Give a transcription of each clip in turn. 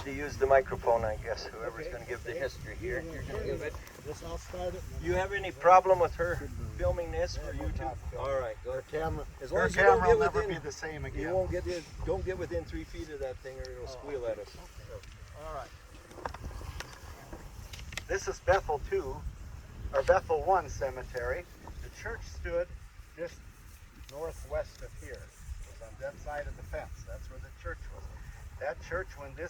to use the microphone, I guess. Whoever's going to give the history here. You're going to give it. I'll start it. You have any problem with her filming this for YouTube? All right, go ahead. Camera. As long Her as you don't camera get will never within, be the same you again. won't get in, don't get within 3 feet of that thing, or it'll squeal at us. All right. This is Bethel 2, or Bethel 1 cemetery. The church stood just northwest of here. It was on that side of the fence. That's where the church was. That church, when they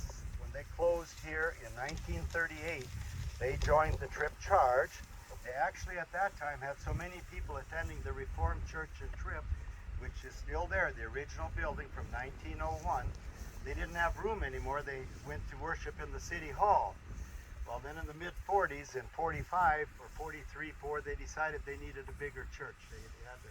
closed here in 1938, they joined the Tripp Charge. They actually at that time had so many people attending the Reformed Church in Tripp, which is still there, the original building from 1901. They didn't have room anymore. They went to worship in the city hall. Well, then in the mid-40s, in 45 or 43, 4, they decided they needed a bigger church. They had to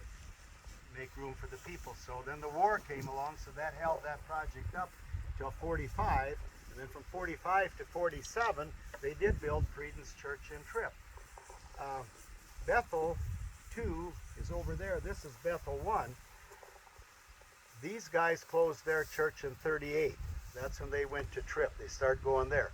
make room for the people. So then the war came along, so that held that project up till 45. And then from 45 to 47, they did build Creedon's Church in Tripp. Bethel 2 is over there. This is Bethel 1. These guys closed their church in 38. That's when they went to Tripp. They started going there.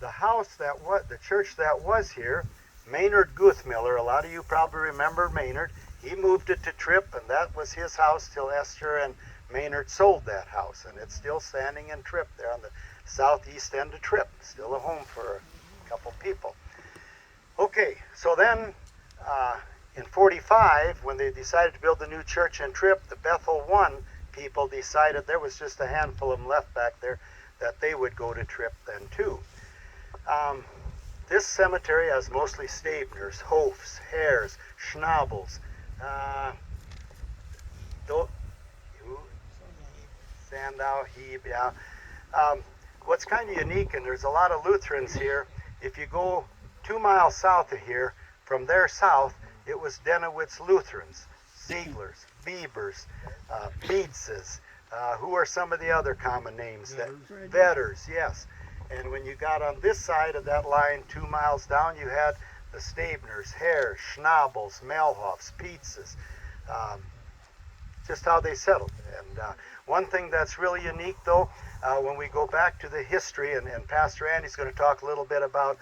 The house that was, the church that was here, Maynard Guthmiller, a lot of you probably remember Maynard. He moved it to Tripp, and that was his house till Esther and Maynard sold that house, and it's still standing in Tripp there on the southeast end of Tripp. Still a home for a couple people. Okay, so then in 45, when they decided to build the new church in Tripp, the Bethel 1 people decided, there was just a handful of them left back there, that they would go to Tripp then too. This cemetery has mostly Stabners, Hofs, Hares, Schnabels, Sandow, Hebe, yeah. What's kind of unique, and there's a lot of Lutherans here, if you go 2 miles south of here, from there south, it was Denowitz Lutherans, Zieglers, Biebers, Beedses. Who are some of the other common names? Vedders, yes. And when you got on this side of that line 2 miles down, you had the Stabners, Hares, Schnabels, Melhoffs, Pietzes, just how they settled. And one thing that's really unique though, when we go back to the history, and Pastor Andy's going to talk a little bit about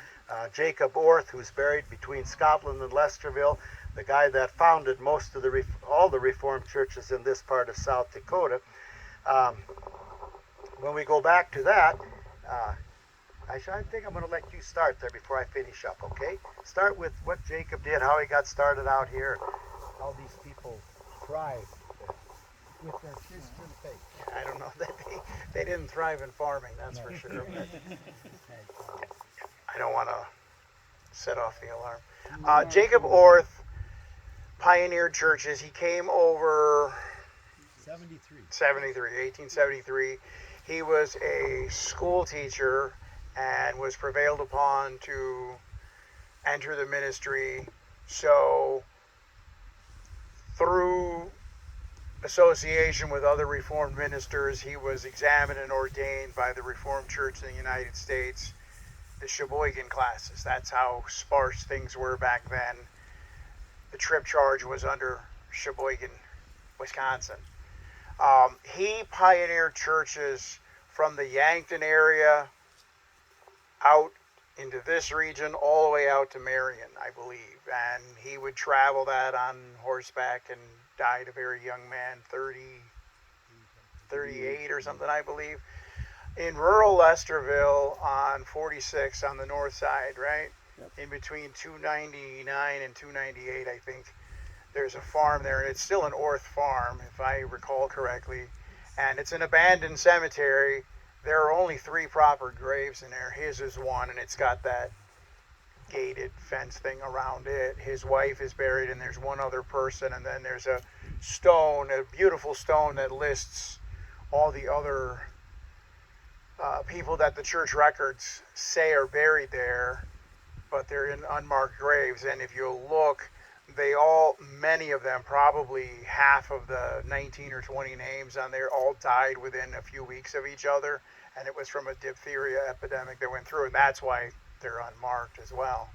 Jacob Orth, who's buried between Scotland and Lesterville, the guy that founded most of all the Reformed churches in this part of South Dakota. When we go back to that, I think I'm going to let you start there before I finish up, okay? Start with what Jacob did, how he got started out here, how these people thrived with their Christian faith. I don't know that they didn't thrive in farming, that's for sure. But I don't want to set off the alarm. Jacob Orth pioneered churches. He came over 1873. He was a school teacher and was prevailed upon to enter the ministry. So through association with other Reformed ministers, he was examined and ordained by the Reformed Church in the United States, the Sheboygan classes. That's how sparse things were back then. The Tripp Charge was under Sheboygan, Wisconsin. He pioneered churches from the Yankton area out into this region, all the way out to Marion, I believe. And he would travel that on horseback and died a very young man, 38 or something, I believe. In rural Lesterville on 46 on the north side, right? Yep. In between 299 and 298, I think. There's a farm there, and it's still an Orth farm, if I recall correctly. And it's an abandoned cemetery. There are only 3 proper graves in there. His is one, and it's got that gated fence thing around it. His wife is buried, and there's one other person, and then there's a stone, a beautiful stone that lists all the other people that the church records say are buried there, but they're in unmarked graves. And if you look, many of them, probably half of the 19 or 20 names on there, all died within a few weeks of each other, and it was from a diphtheria epidemic that went through, and that's why they're unmarked as well.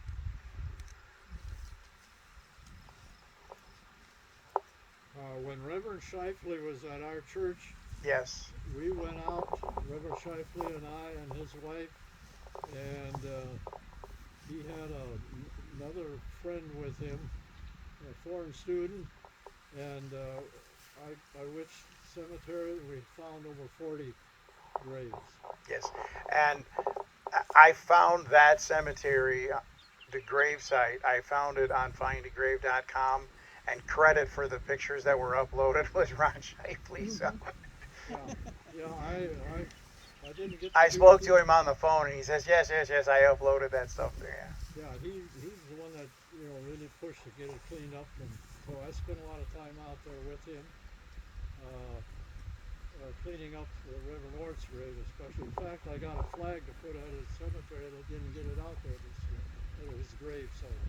When Reverend Shifley was at our church, yes, we went out Reverend Shifley and I and his wife, and he had another friend with him, a foreign student, and by which cemetery we found over 40 graves. Yes. And I found that cemetery, the gravesite, I found it on findagrave.com, and credit for the pictures that were uploaded was Ron Shifley. So Yeah, yeah. I didn't get to I do spoke too. to him on the phone, and he says, yes, yes, yes, I uploaded that stuff there. Yeah, he's the one that really pushed to get it cleaned up, and so I spent a lot of time out there with him, cleaning up the Reverend Ort's grave, especially. In fact, I got a flag to put at his cemetery, and I didn't get it out there this year, at his grave site.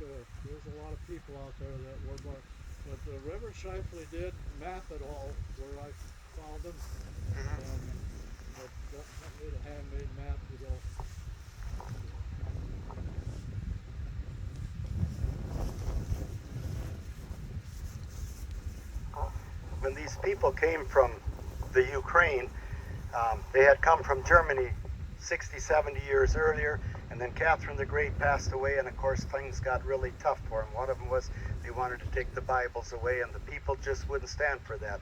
There's a lot of people out there that were more. But Reverend Shifley did map it all where I found them, and that made a handmade map to go. When these people came from the Ukraine, they had come from Germany 60, 70 years earlier, and then Catherine the Great passed away, and of course things got really tough for them. One of them was they wanted to take the Bibles away, and the people just wouldn't stand for that.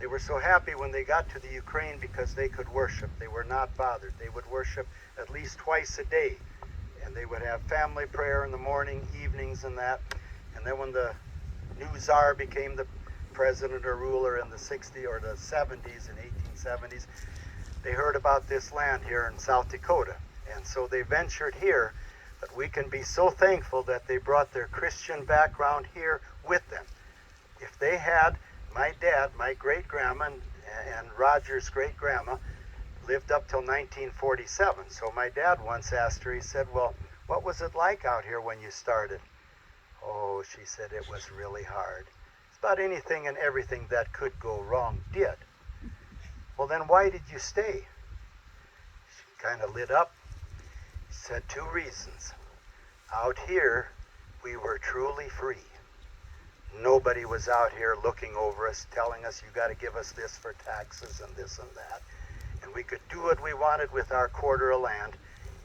They were so happy when they got to the Ukraine because they could worship. They were not bothered. They would worship at least twice a day, and they would have family prayer in the morning, evenings, and that. And then when the new czar became the president or ruler in the 60s or the 70s and 1870s, they heard about this land here in South Dakota, and so they ventured here. But we can be so thankful that they brought their Christian background here with them. If they had, my dad, my great-grandma, and Roger's great-grandma lived up till 1947. So my dad once asked her, he said, well, what was it like out here when you started? Oh, she said, it was really hard. It's about anything and everything that could go wrong did. Well, then why did you stay? She kind of lit up. She said 2 reasons. Out here, we were truly free. Nobody was out here looking over us, telling us, you got to give us this for taxes and this and that. And we could do what we wanted with our quarter of land.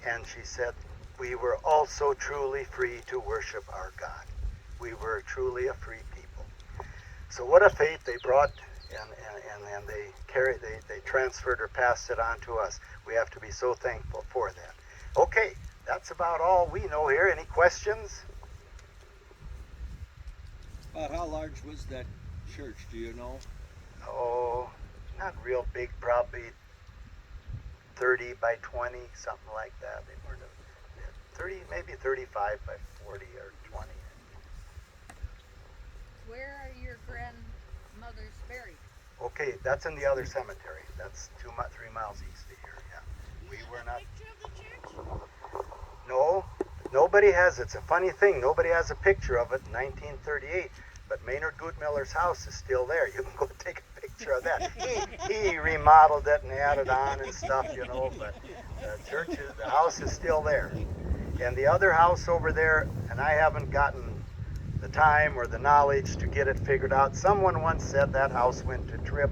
And she said, we were also truly free to worship our God. We were truly a free people. So what a faith they brought, and they carried, they transferred or passed it on to us. We have to be so thankful for that. Okay, that's about all we know here. Any questions? About how large was that church, do you know? Oh, not real big, probably 30 by 20, something like that. They weren't 30, maybe 35 by 40 or 20. Where are your grandmothers buried? Okay, that's in the other cemetery. That's 3 miles east of here. Yeah, we were not. Picture of the church? No, nobody has. It's a funny thing. Nobody has a picture of it in 1938. But Maynard Gutmiller's house is still there. You can go take a picture of that. He remodeled it and added on and stuff, But the house is still there. And the other house over there, and I haven't gotten the time or the knowledge to get it figured out. Someone once said that house went to trip.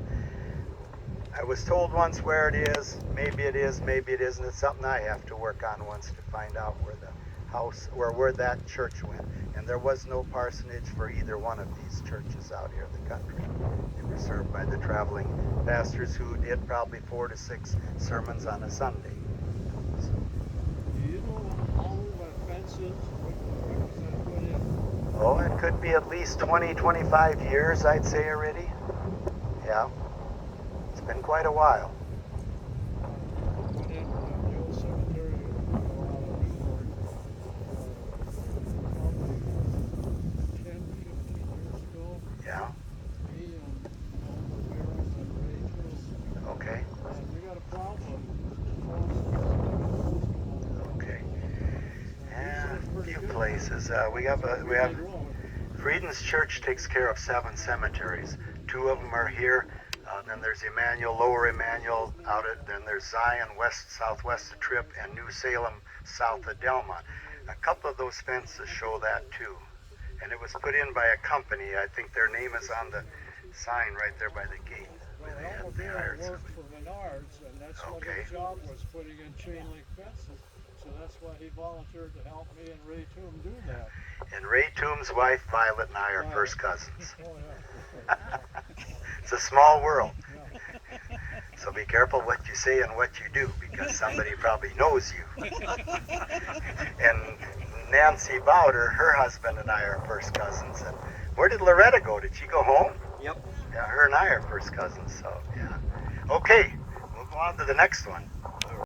I was told once where it is. Maybe it is, maybe it isn't. It's something I have to work on once to find out where the house, where that church went. And there was no parsonage for either one of these churches out here in the country. They were served by the traveling pastors who did probably 4 to 6 sermons on a Sunday. So, Do you know how old that fence is? When was that put in? oh, it could be at least 20, 25 years, I'd say already. Yeah. It's been quite a while. I went in the old cemetery out of Newport, probably 10, 15 years ago. Yeah. Me and the parents and Rachel. Okay. And we got a problem. Okay. Yeah, a few places. We have Frieden's Church takes care of 7 cemeteries. 2 of them are here. Then there's Emmanuel, Lower Emmanuel out at, then there's Zion, southwest of Tripp, and New Salem, south of Delmont. A couple of those fences show that too. And it was put in by a company. I think their name is on the sign right there by the gate. They Bill hired worked somebody. for Menards, and that's what Okay. his job was, putting in chain link fences. So that's why he volunteered to help me and Ray Toom do that. And Ray Toom's wife, Violet, and I are Violet. first cousins. Oh yeah. It's a small world. Yeah. So be careful what you say and what you do, because somebody probably knows you. And Nancy Bowder, her husband and I are first cousins. And where did Loretta go? Did she go home? Yep. Yeah, her and I are first cousins, so yeah. Okay, we'll go on to the next one.